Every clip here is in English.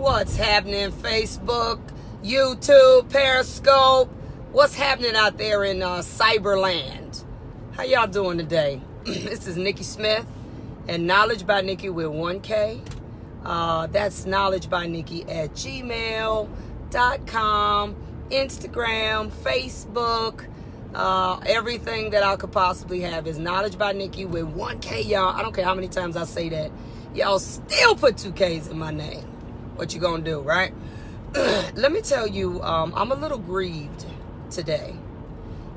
What's happening, Facebook, YouTube, Periscope? What's happening out there in Cyberland? How y'all doing today? This is Nikki Smith and Knowledge by Nikki with 1K. That's Knowledge by Nikki at gmail.com, Instagram, Facebook, everything that I could possibly have is Knowledge by Nikki with 1K, y'all. I don't care how many times I say that. Y'all still put 2 Ks in my name. What you gonna do, right? Let me tell you, I'm a little grieved today.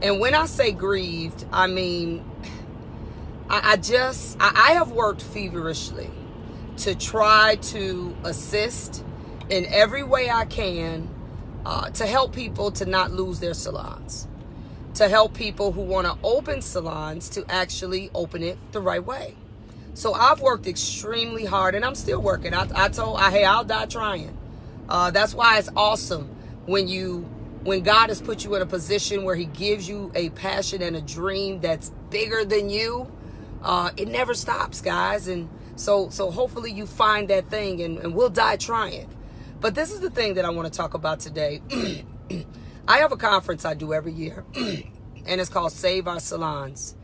And when I say grieved, I mean, I have worked feverishly to try to assist in every way I can to help people to not lose their salons, to help people who want to open salons to actually open it the right way. So I've worked extremely hard, and I'm still working. I told, hey, I'll die trying. That's why it's awesome when God has put you in a position where he gives you a passion and a dream that's bigger than you. It never stops, guys. And so hopefully you find that thing, and we'll die trying. But this is the thing that I want to talk about today. I have a conference I do every year, and it's called Our Salons.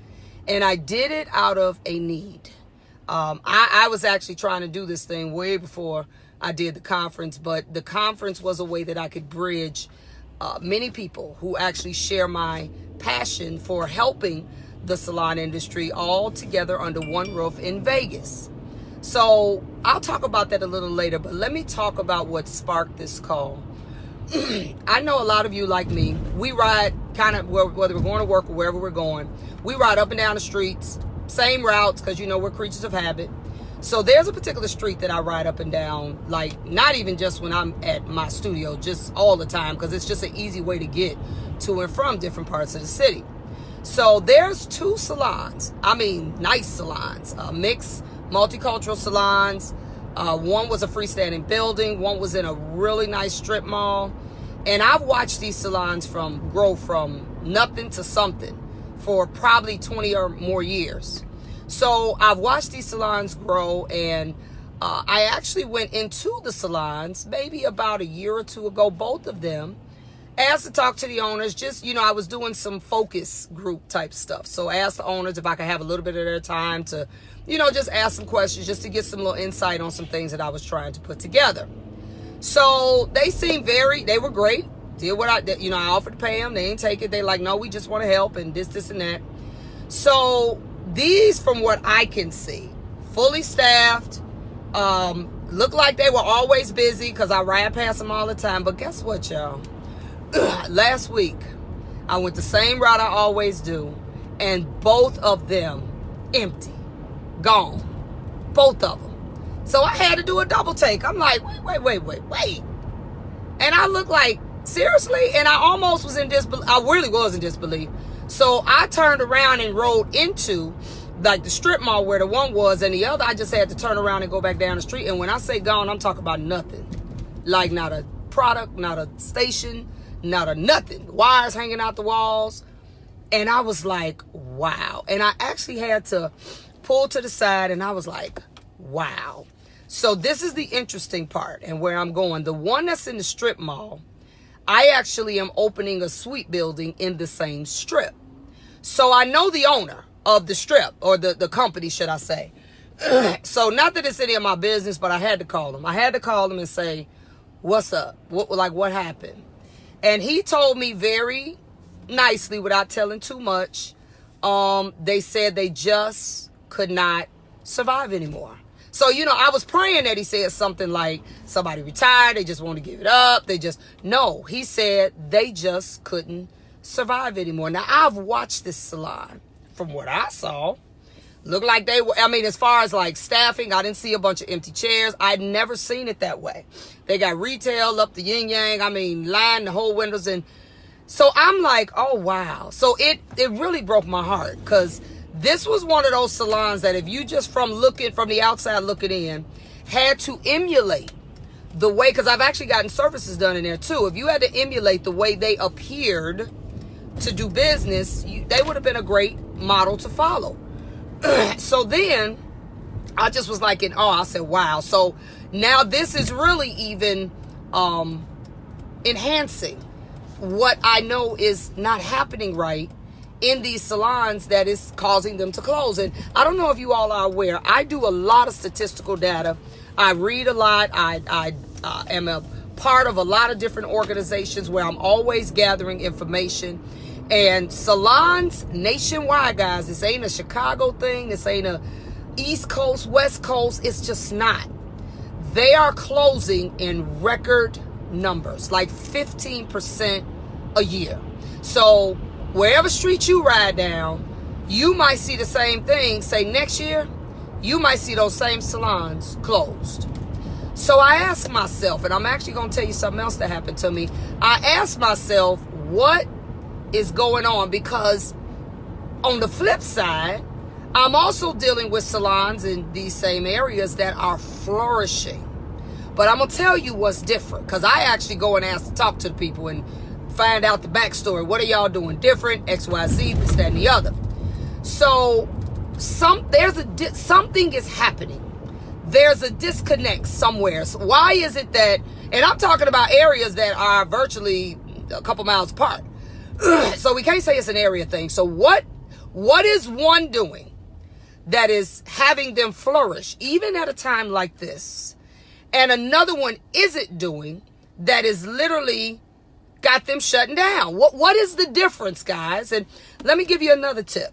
And I did it out of a need. I was actually trying to do this thing way before I did the conference, but the conference was a way that I could bridge many people who actually share my passion for helping the salon industry all together under one roof in Vegas. So I'll talk about that a little later, but let me talk about what sparked this call. I know a lot of you, like me, we ride kind of, whether we're going to work or wherever we're going, we ride up and down the streets, same routes, because you know we're creatures of habit. So there's a particular street that I ride up and down, like not even just when I'm at my studio, just all the time, because it's just an easy way to get to and from different parts of the city. So there's 2 salons, I mean nice salons, mixed multicultural salons. One was a freestanding building, one was in a really nice strip mall. And I've watched these salons grow from nothing to something for probably 20 or more years. So I've watched these salons grow, and I actually went into the salons maybe about a year or 2 ago, both of them, asked to talk to the owners. Just, you know, I was doing some focus group type stuff. So I asked the owners if I could have a little bit of their time to, you know, just ask some questions, just to get some little insight on some things that I was trying to put together. So they seemed they were great. Did what I offered to pay them. They didn't take it. They like, no, we just want to help and this and that. So these, from what I can see, fully staffed, look like they were always busy because I ride past them all the time. But guess what, y'all? Last week, I went the same route I always do, and both of them empty, gone, both of them. So I had to do a double take. I'm like, wait. And I look like, seriously? And I almost was in disbelief. I really was in disbelief. So I turned around and rode into like the strip mall where the one was, and the other I just had to turn around and go back down the street. And when I say gone, I'm talking about nothing. Like not a product, not a station, not a nothing. Wires hanging out the walls. And I was like, wow. And I actually had to pull to the side, and I was like, wow. So this is the interesting part and where I'm going. The one that's in the strip mall, I actually am opening a suite building in the same strip. So I know the owner of the strip, or the company, should I say. So not that it's any of my business, but I had to call him. I had to call him and say, what's up? What happened? And he told me very nicely, without telling too much, they said they just could not survive anymore. So, you know, I was praying that he said something like somebody retired, they just want to give it up. No, he said they just couldn't survive anymore. Now, I've watched this salon. From what I saw, looked like they were, I mean, as far as like staffing, I didn't see a bunch of empty chairs. I'd never seen it that way. They got retail up the yin yang. I mean, line the whole windows. And so I'm like, oh, wow. So it really broke my heart, because this was one of those salons that if you just from the outside looking in, had to emulate the way, because I've actually gotten services done in there too. If you had to emulate the way they appeared to do business, they would have been a great model to follow. So then I just was like in awe. I said, wow. So Now this is really even enhancing what I know is not happening right in these salons that is causing them to close. And I don't know if you all are aware, I do a lot of statistical data. I read a lot. I am a part of a lot of different organizations where I'm always gathering information. And salons nationwide, guys, this ain't a Chicago thing. This ain't a East Coast, West Coast. It's just not. They are closing in record numbers, like 15% a year. So wherever street you ride down, you might see the same thing. Say next year, you might see those same salons closed. So I asked myself, and I'm actually going to tell you something else that happened to me. I asked myself, what is going on? Because on the flip side, I'm also dealing with salons in these same areas that are flourishing. But I'm going to tell you what's different, because I actually go and talk to the people and find out the backstory. What are y'all doing different? X, Y, Z, this, that, and the other. So something is happening. There's a disconnect somewhere. So why is it that, and I'm talking about areas that are virtually a couple miles apart. So we can't say it's an area thing. So what is one doing that is having them flourish even at a time like this? And another one isn't doing that is literally got them shutting down. What is the difference, guys? And let me give you another tip.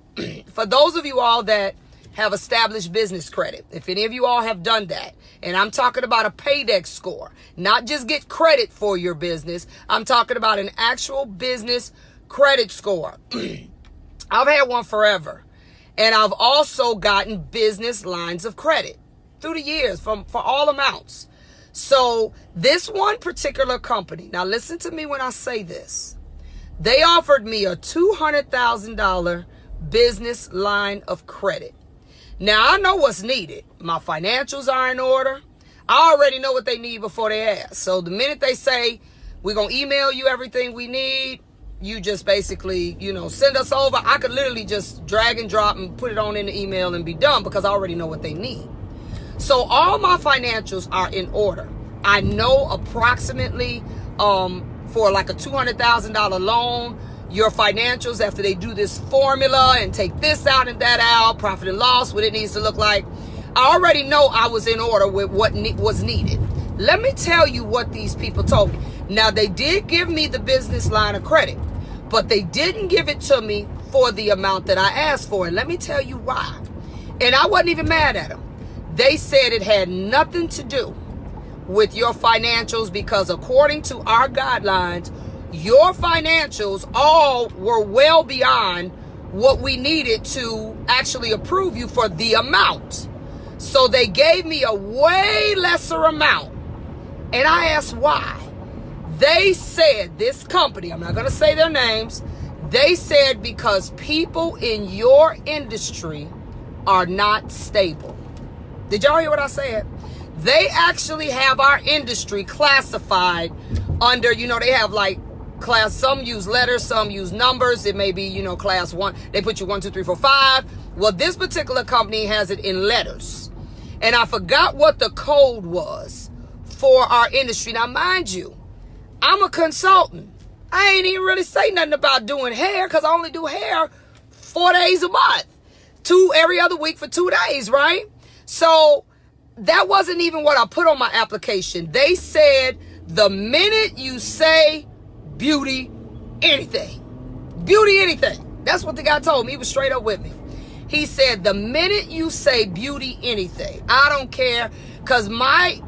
For those of you all that have established business credit, if any of you all have done that, and I'm talking about a Paydex score, not just get credit for your business. I'm talking about an actual business credit score. I've had one forever. And I've also gotten business lines of credit through the years for all amounts. So this one particular company, now listen to me when I say this, they offered me a $200,000 business line of credit. Now I know what's needed. My financials are in order. I already know what they need before they ask. So the minute they say, we're going to email you everything we need, you just basically, send us over. I could literally just drag and drop and put it on in the email and be done, because I already know what they need. So all my financials are in order. I know approximately for like a $200,000 loan, your financials, after they do this formula and take this out and that out, profit and loss, what it needs to look like, I already know I was in order with what was needed. Let me tell you what these people told me. Now, they did give me the business line of credit, but they didn't give it to me for the amount that I asked for. And let me tell you why. And I wasn't even mad at them. They said it had nothing to do with your financials, because according to our guidelines, your financials all were well beyond what we needed to actually approve you for the amount. So they gave me a way lesser amount. And I asked why. They said, this company, I'm not going to say their names, they said because people in your industry are not stable. Did y'all hear what I said? They actually have our industry classified under, they have like class, some use letters, some use numbers. It may be, class 1. They put you 1, 2, 3, 4, 5. Well, this particular company has it in letters. And I forgot what the code was for our industry. Now, mind you, I'm a consultant. I ain't even really say nothing about doing hair, because I only do hair 4 days a month. 2 every other week for 2 days, right? So that wasn't even what I put on my application. They said the minute you say beauty anything, that's what the guy told me. He was straight up with me. He said the minute you say beauty anything, I don't care, because my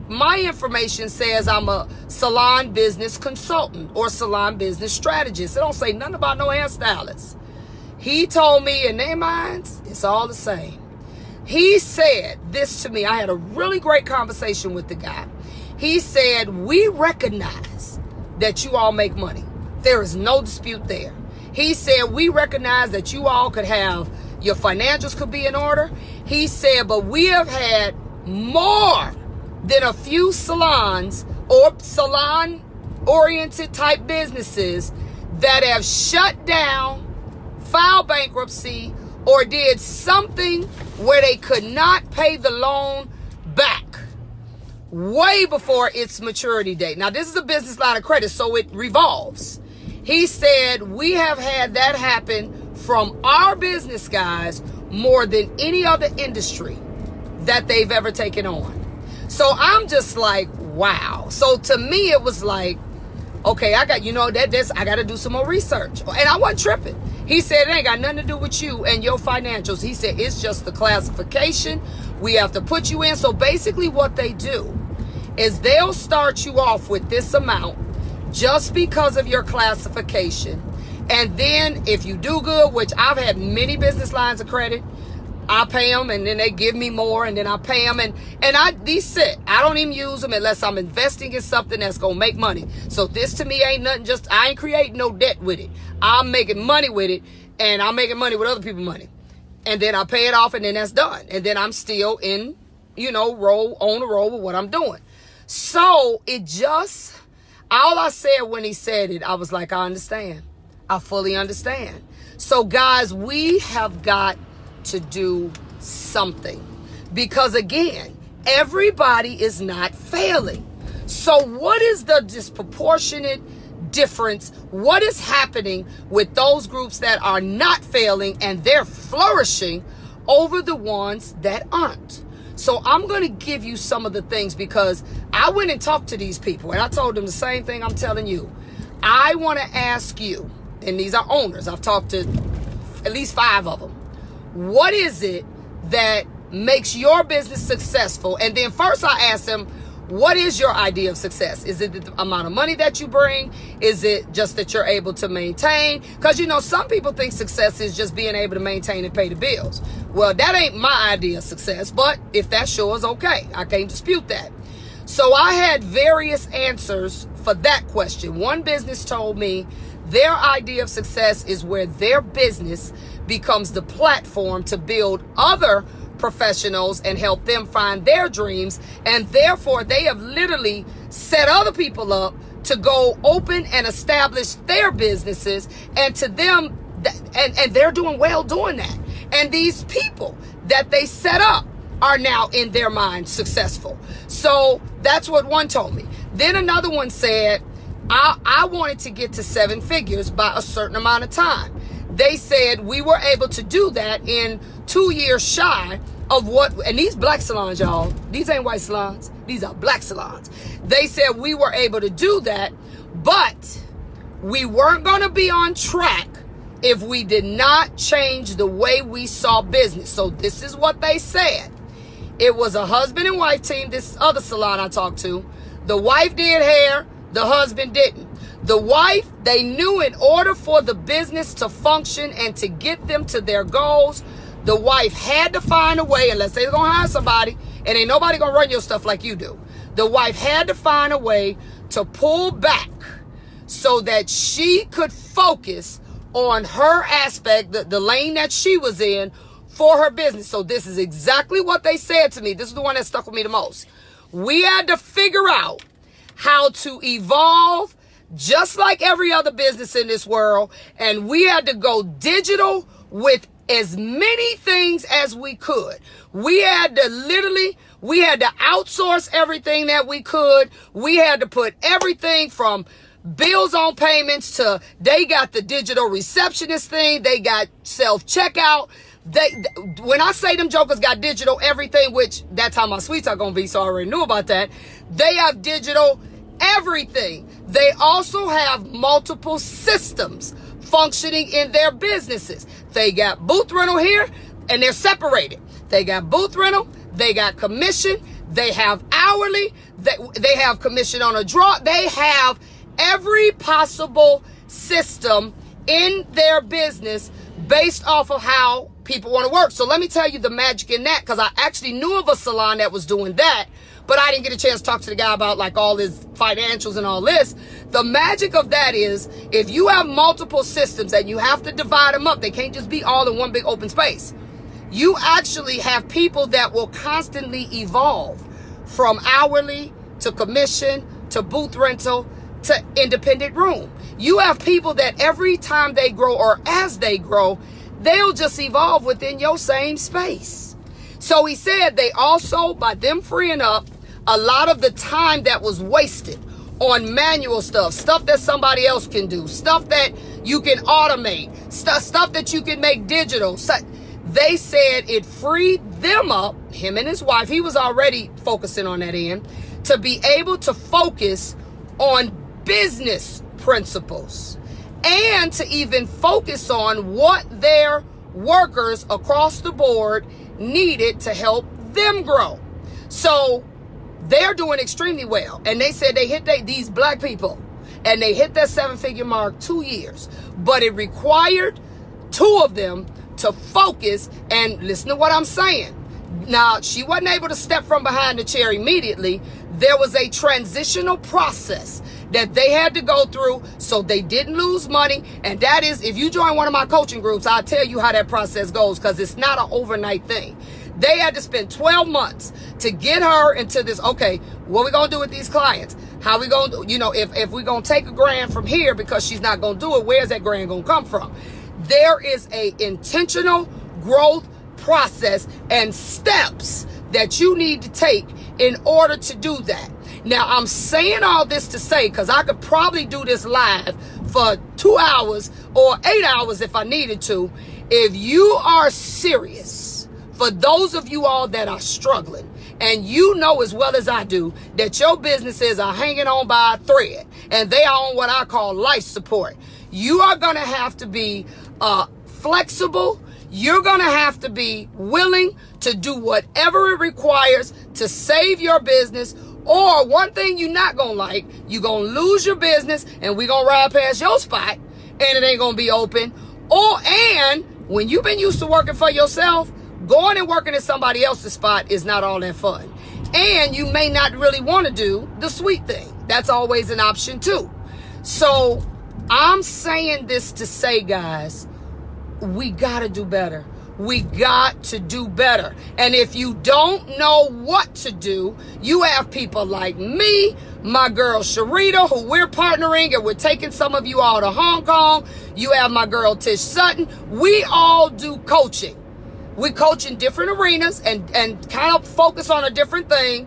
information says I'm a salon business consultant or salon business strategist. It don't say nothing about no hairstylist. He told me in their minds, it's all the same. He said this to me. I had a really great conversation with the guy. He said, we recognize that you all make money. There is no dispute there. He said, we recognize that you all could have, your financials could be in order. He said, but we have had more than a few salons or salon-oriented type businesses that have shut down, filed bankruptcy, or did something where they could not pay the loan back. way before its maturity date. Now, this is a business line of credit, so it revolves. He said, we have had that happen from our business guys more than any other industry that they've ever taken on. So I'm just like, wow. So to me, it was like, okay, I got to do some more research. And I wasn't tripping. He said, it ain't got nothing to do with you and your financials. He said, it's just the classification we have to put you in. So basically what they do is they'll start you off with this amount just because of your classification. And then if you do good, which I've had many business lines of credit, I pay them and then they give me more and then I pay them. And these sit. I don't even use them unless I'm investing in something that's going to make money. So this to me ain't nothing, I ain't creating no debt with it. I'm making money with it and I'm making money with other people's money. And then I pay it off and then that's done. And then I'm still in, on the roll with what I'm doing. So all I said when he said it, I was like, I understand. I fully understand. So guys, we have got to do something because again, everybody is not failing. So what is the disproportionate difference? What is happening with those groups that are not failing and they're flourishing over the ones that aren't? So I'm going to give you some of the things because I went and talked to these people and I told them the same thing I'm telling you. I want to ask you, and these are owners, I've talked to at least 5 of them. What is it that makes your business successful? And then first I asked them, what is your idea of success? Is it the amount of money that you bring? Is it just that you're able to maintain? Because, some people think success is just being able to maintain and pay the bills. Well, that ain't my idea of success, but if that's yours, okay. I can't dispute that. So I had various answers for that question. One business told me their idea of success is where their business becomes the platform to build other professionals and help them find their dreams. And therefore, they have literally set other people up to go open and establish their businesses. And to them, and they're doing well doing that. And these people that they set up are now in their mind successful. So that's what one told me. Then another one said, I wanted to get to 7 figures by a certain amount of time. They said we were able to do that in 2 years shy of what, and these black salons, y'all, these ain't white salons, these are black salons. They said we were able to do that, but we weren't going to be on track if we did not change the way we saw business. So this is what they said. It was a husband and wife team, this other salon I talked to. The wife did hair, the husband didn't. The wife, they knew in order for the business to function and to get them to their goals, the wife had to find a way, unless they're going to hire somebody, and ain't nobody going to run your stuff like you do. The wife had to find a way to pull back so that she could focus on her aspect, the lane that she was in for her business. So this is exactly what they said to me. This is the one that stuck with me the most. We had to figure out how to evolve just like every other business in this world. And we had to go digital with as many things as we could. We had to outsource everything that we could. We had to put everything from bills on payments to they got the digital receptionist thing. They got self-checkout. When I say them jokers got digital everything, which that's how my suites are going to be, so I already knew about that. They have digital everything. They also have multiple systems functioning in their businesses. They got booth rental here and they're separated. They got booth rental, they got commission, they have hourly, they have commission on a draw. They have every possible system in their business based off of how people want to work. So let me tell you the magic in that, because I actually knew of a salon that was doing that, but I didn't get a chance to talk to the guy about like all his financials and all this. The magic of that is if you have multiple systems and you have to divide them up, they can't just be all in one big open space. You actually have people that will constantly evolve from hourly to commission to booth rental to independent room. You have people that every time they grow or as they grow, they'll just evolve within your same space. So he said they also, by them freeing up a lot of the time that was wasted on manual stuff that somebody else can do, stuff that you can automate, stuff that you can make digital. So they said it freed them up, him and his wife, he was already focusing on that end, to be able to focus on business principles and to even focus on what their workers across the board needed to help them grow. So they're doing extremely well. And they said they hit these black people, and they hit that 7-figure mark 2 years. But it required 2 of them to focus and listen to what I'm saying. Now, she wasn't able to step from behind the chair immediately. There was a transitional process that they had to go through so they didn't lose money. And that is, if you join one of my coaching groups, I'll tell you how that process goes, because it's not an overnight thing. They had to spend 12 months to get her into this. Okay, what we going to do with these clients? How we going to, if we going to take $1,000 from here because she's not going to do it, where's that $1,000 going to come from? There is a intentional growth process and steps that you need to take in order to do that. Now, I'm saying all this to say, because I could probably do this live for 2 hours or 8 hours if I needed to. If you are serious, for those of you all that are struggling, and you know as well as I do that your businesses are hanging on by a thread and they are on what I call life support, you are going to have to be flexible. You're going to have to be willing to do whatever it requires to save your business. Or one thing you're not going to like, you're going to lose your business and we're going to ride past your spot and it ain't going to be open. And when you've been used to working for yourself, going and working at somebody else's spot is not all that fun. And you may not really want to do the sweet thing. That's always an option too. So I'm saying this to say, guys, we got to do better. We got to do better. And if you don't know what to do, you have people like me, my girl Sharita, who we're partnering and we're taking some of you all to Hong Kong. You have my girl Tish Sutton. We all do coaching. We coach in different arenas and kind of focus on a different thing,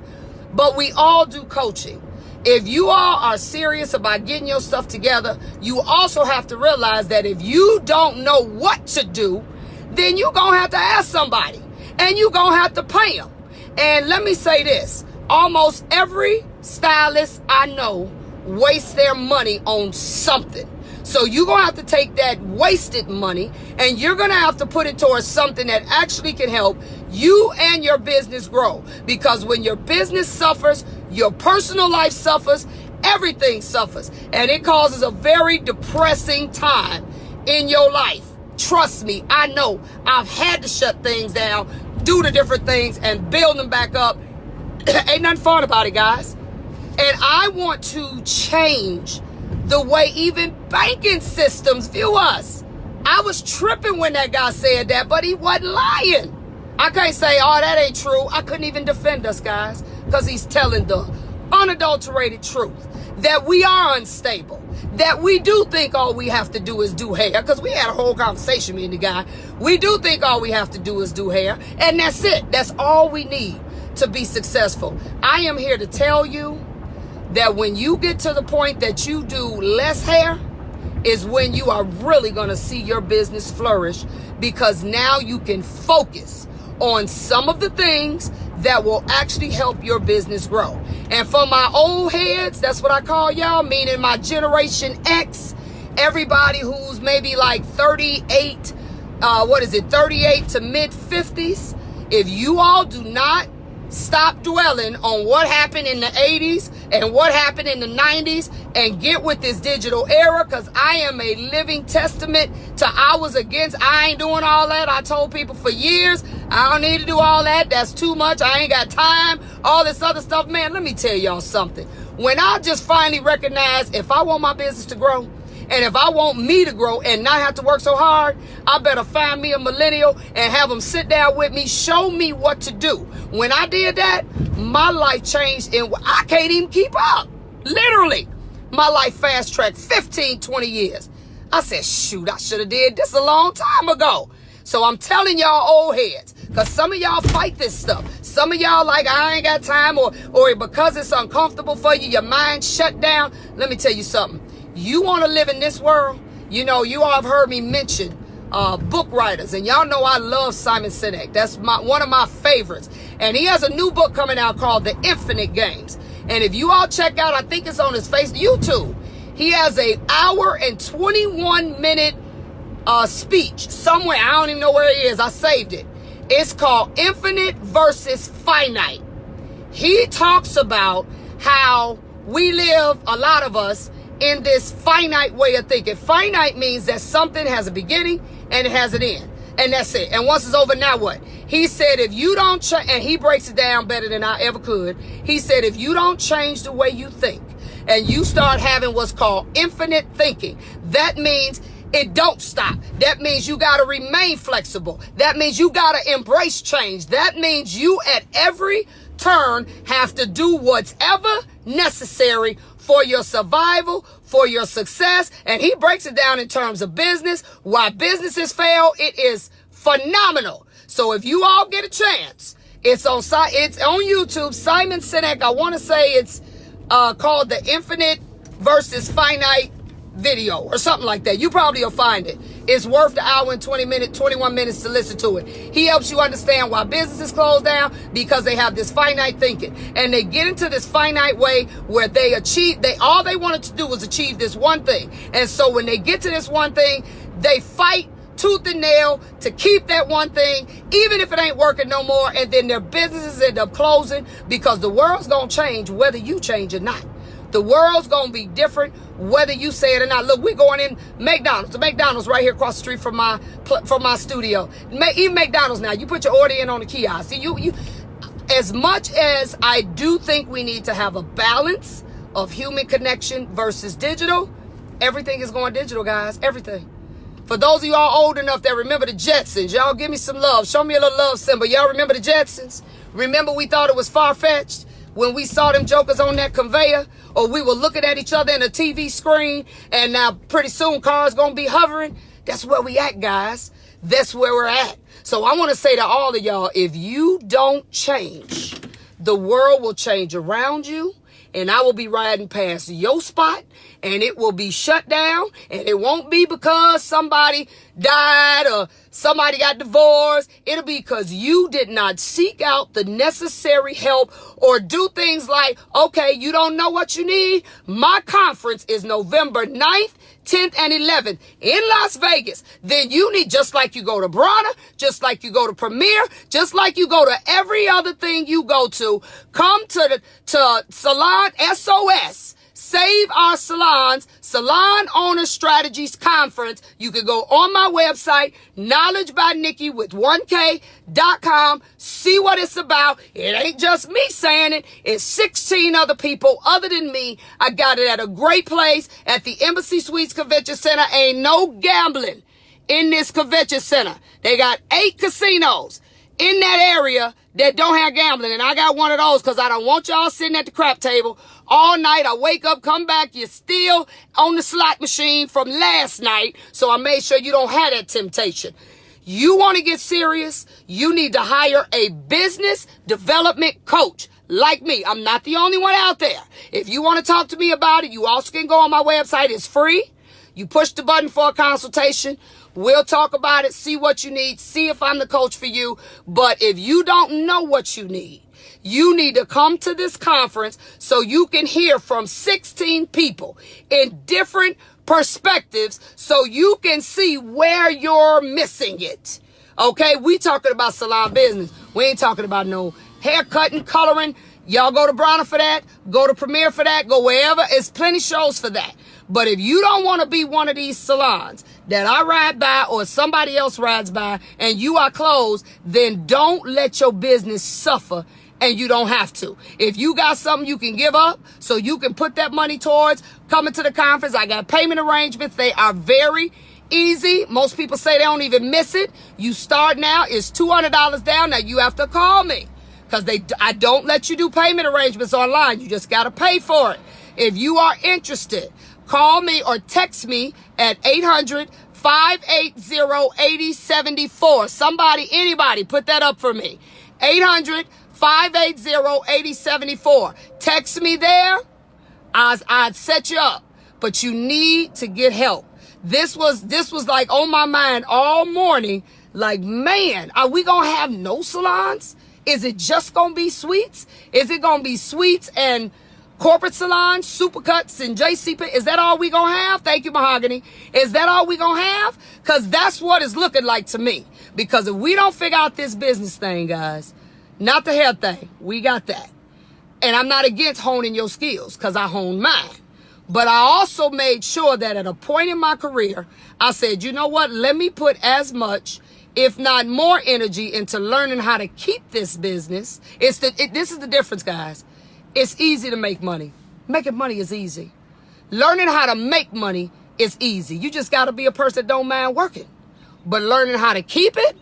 but we all do coaching. If you all are serious about getting your stuff together, you also have to realize that if you don't know what to do, then you're going to have to ask somebody and you're going to have to pay them. And let me say this, almost every stylist I know wastes their money on something. So you're going to have to take that wasted money and you're going to have to put it towards something that actually can help you and your business grow. Because when your business suffers, your personal life suffers, everything suffers. And it causes a very depressing time in your life. Trust me, I know. I've had to shut things down, do the different things, and build them back up. Ain't nothing fun about it, guys. And I want to change the way even banking systems view us. I was tripping when that guy said that, but he wasn't lying. I can't say, oh, that ain't true. I couldn't even defend us, guys, because he's telling the unadulterated truth that we are unstable, that we do think all we have to do is do hair, because we had a whole conversation, me and the guy. We do think all we have to do is do hair, and that's it. That's all we need to be successful. I am here to tell you that when you get to the point that you do less hair is when you are really going to see your business flourish, because now you can focus on some of the things that will actually help your business grow. And for my old heads, that's what I call y'all, meaning my Generation X, everybody who's maybe like 38, 38 to mid 50s, if you all do not stop dwelling on what happened in the 80s and what happened in the 90s and get with this digital era, because I am a living testament to I was against. I ain't doing all that. I told people for years, I don't need to do all that. That's too much. I ain't got time. All this other stuff. Man, let me tell y'all something. When I just finally recognize if I want my business to grow, and if I want me to grow and not have to work so hard, I better find me a millennial and have them sit down with me, show me what to do. When I did that, my life changed and I can't even keep up. Literally, my life fast-tracked 15, 20 years. I said, shoot, I should have did this a long time ago. So I'm telling y'all old heads, because some of y'all fight this stuff. some of y'all like, I ain't got time, or because it's uncomfortable for you, your mind shut down. Let me tell you something. You want to live in this world? You know, you all have heard me mention book writers, and y'all know I love Simon Sinek. That's one of my favorites. And he has a new book coming out called The Infinite Games. And if you all check out, I think it's on his YouTube, he has a hour and 21 minute speech somewhere. I don't even know where it is. I saved it. It's called Infinite versus Finite. He talks about how we live, a lot of us, in this finite way of thinking. Finite means that something has a beginning and it has an end. And that's it. And once it's over, now what? He said, if you don't change, and he breaks it down better than I ever could. He said, if you don't change the way you think and you start having what's called infinite thinking, that means it don't stop. That means you got to remain flexible. That means you got to embrace change. That means you at every turn have to do what's ever necessary for your survival, for your success. And he breaks it down in terms of business. Why businesses fail, it is phenomenal. So if you all get a chance, it's on YouTube, Simon Sinek. I want to say it's called The Infinite versus Finite video or something like that. You probably will find it. It's worth the hour and 21 minutes to listen to it. He helps you understand why businesses close down, because they have this finite thinking, and they get into this finite way where all they wanted to do was achieve this one thing. And so when they get to this one thing, they fight tooth and nail to keep that one thing, even if it ain't working no more. And then their businesses end up closing, because the world's gonna change whether you change or not. The world's going to be different whether you say it or not. Look, we're going in McDonald's. The McDonald's right here across the street from my studio. Even McDonald's now, you put your order in on the kiosk. See, you as much as I do think we need to have a balance of human connection versus digital, everything is going digital, guys. Everything. For those of you all old enough that remember the Jetsons, y'all give me some love. Show me a little love symbol. Y'all remember the Jetsons? Remember we thought it was far-fetched when we saw them jokers on that conveyor, or we were looking at each other in a TV screen, and now pretty soon cars gonna be hovering? That's where we at, guys. That's where we're at. So I want to say to all of y'all, if you don't change, the world will change around you, and I will be riding past your spot, and it will be shut down, and it won't be because somebody died or somebody got divorced. It'll be because you did not seek out the necessary help or do things like, okay, you don't know what you need? My conference is November 9th, 10th, and 11th in Las Vegas. Then you need, just like you go to Brana, just like you go to Premier, just like you go to every other thing you go to, come to Salon SOS. Save Our Salons, Salon Owner Strategies Conference. You can go on my website, knowledgebynikki with 1k.com, see what it's about. It ain't just me saying it. It's 16 other people other than me. I got it at a great place at the Embassy Suites Convention Center. Ain't no gambling in this convention center. They got 8 casinos in that area that don't have gambling. And I got one of those because I don't want y'all sitting at the crap table all night. I wake up, come back, you're still on the slot machine from last night. So I made sure you don't have that temptation. You want to get serious? You need to hire a business development coach like me. I'm not the only one out there. If you want to talk to me about it, you also can go on my website. It's free. You push the button for a consultation. We'll talk about it, see what you need, see if I'm the coach for you. But if you don't know what you need to come to this conference so you can hear from 16 people in different perspectives so you can see where you're missing it. Okay, we talking about salon business. We ain't talking about no haircutting, coloring. Y'all go to Brana for that, go to Premier for that, go wherever. It's plenty shows for that. But if you don't want to be one of these salons that I ride by or somebody else rides by and you are closed, then don't let your business suffer, and you don't have to. If you got something you can give up so you can put that money towards coming to the conference, I got payment arrangements. They are very easy. Most people say they don't even miss it. You start now, it's $200 down. Now you have to call me because I don't let you do payment arrangements online. You just got to pay for it. If you are interested, call me or text me at 800-580-8074. Somebody, anybody, put that up for me. 800-580-8074. 580-8074. Text me there. I'd set you up. But you need to get help. This was like on my mind all morning. Like, man, are we going to have no salons? Is it just going to be suites? Is it going to be suites and corporate salons, supercuts, and JCP? Is that all we going to have? Thank you, Mahogany. Is that all we going to have? Because that's what it's looking like to me. Because if we don't figure out this business thing, guys, not the hair thing, we got that. And I'm not against honing your skills because I honed mine. But I also made sure that at a point in my career, I said, you know what? Let me put as much, if not more, energy into learning how to keep this business. This is the difference, guys. It's easy to make money. Making money is easy. Learning how to make money is easy. You just got to be a person that don't mind working. But learning how to keep it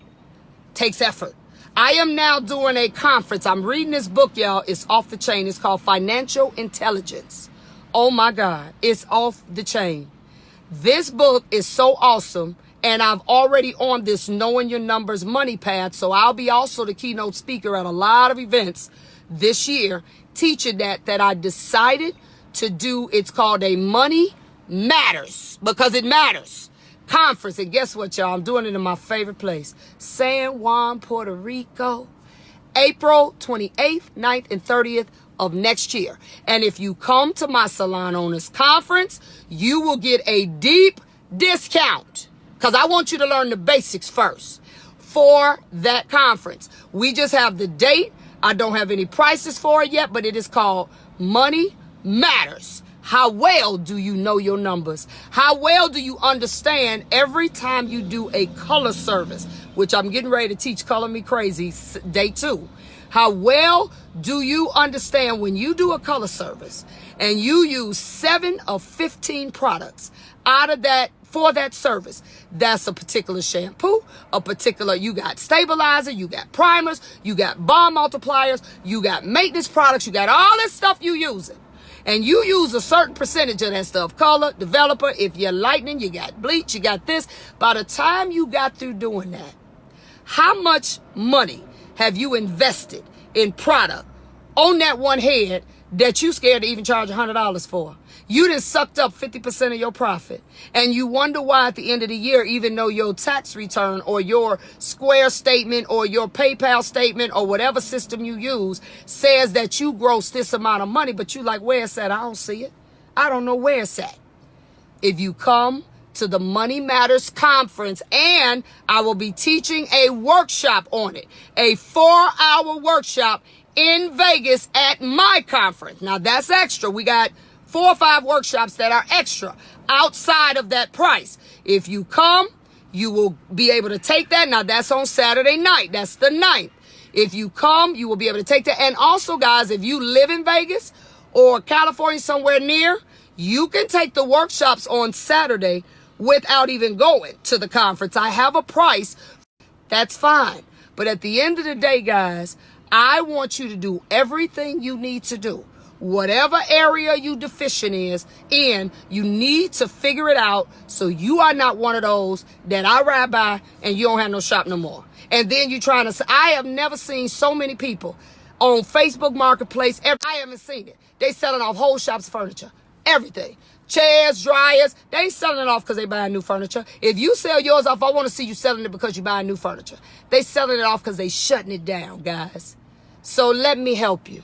takes effort. I am now doing a conference. I'm reading this book, y'all. It's off the chain. It's called Financial Intelligence. Oh my God, it's off the chain. This book is so awesome. And I've already on this Knowing Your Numbers money path. So I'll be also the keynote speaker at a lot of events this year, teaching that I decided to do. It's called a Money Matters, because it matters, conference. And guess what, y'all? I'm doing it in my favorite place, San Juan, Puerto Rico, April 28th, 9th, and 30th of next year. And if you come to my Salon Owners Conference, you will get a deep discount, because I want you to learn the basics first for that conference. We just have the date. I don't have any prices for it yet, but it is called Money Matters. How well do you know your numbers? How well do you understand every time you do a color service, which I'm getting ready to teach Color Me Crazy day 2. How well do you understand when you do a color service and you use 7 of 15 products out of that for that service? That's a particular shampoo, you got stabilizer, you got primers, you got bond multipliers, you got maintenance products, you got all this stuff you using. And you use a certain percentage of that stuff. Color, developer, if you're lightning, you got bleach, you got this. By the time you got through doing that, how much money have you invested in product on that one head that you scared to even charge $100 for? You done sucked up 50% of your profit. And you wonder why at the end of the year, even though your tax return or your Square statement or your PayPal statement or whatever system you use says that you grossed this amount of money, but you like, where it's at? I don't see it. I don't know where it's at. If you come to the Money Matters Conference, and I will be teaching a workshop on it, a 4-hour workshop in Vegas at my conference. Now that's extra. We got 4 or 5 workshops that are extra outside of that price. If you come, you will be able to take that. Now that's on Saturday night. That's the 9th. If you come, you will be able to take that. And also, guys, if you live in Vegas or California, somewhere near, you can take the workshops on Saturday without even going to the conference. I have a price. That's fine. But at the end of the day, guys, I want you to do everything you need to do. Whatever area you deficient is in, you need to figure it out so you are not one of those that I ride by and you don't have no shop no more. And then you're trying to say, I have never seen so many people on Facebook Marketplace. I haven't seen it. They selling off whole shops of furniture, everything. Chairs, dryers, they ain't selling it off because they buying new furniture. If you sell yours off, I want to see you selling it because you buying new furniture. They selling it off because they shutting it down, guys. So let me help you.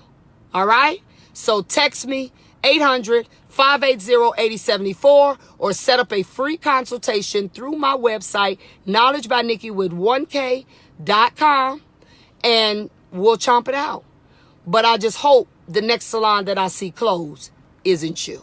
All right? So text me 800-580-8074 or set up a free consultation through my website, knowledgebynikki.com, and we'll chomp it out. But I just hope the next salon that I see closed isn't you.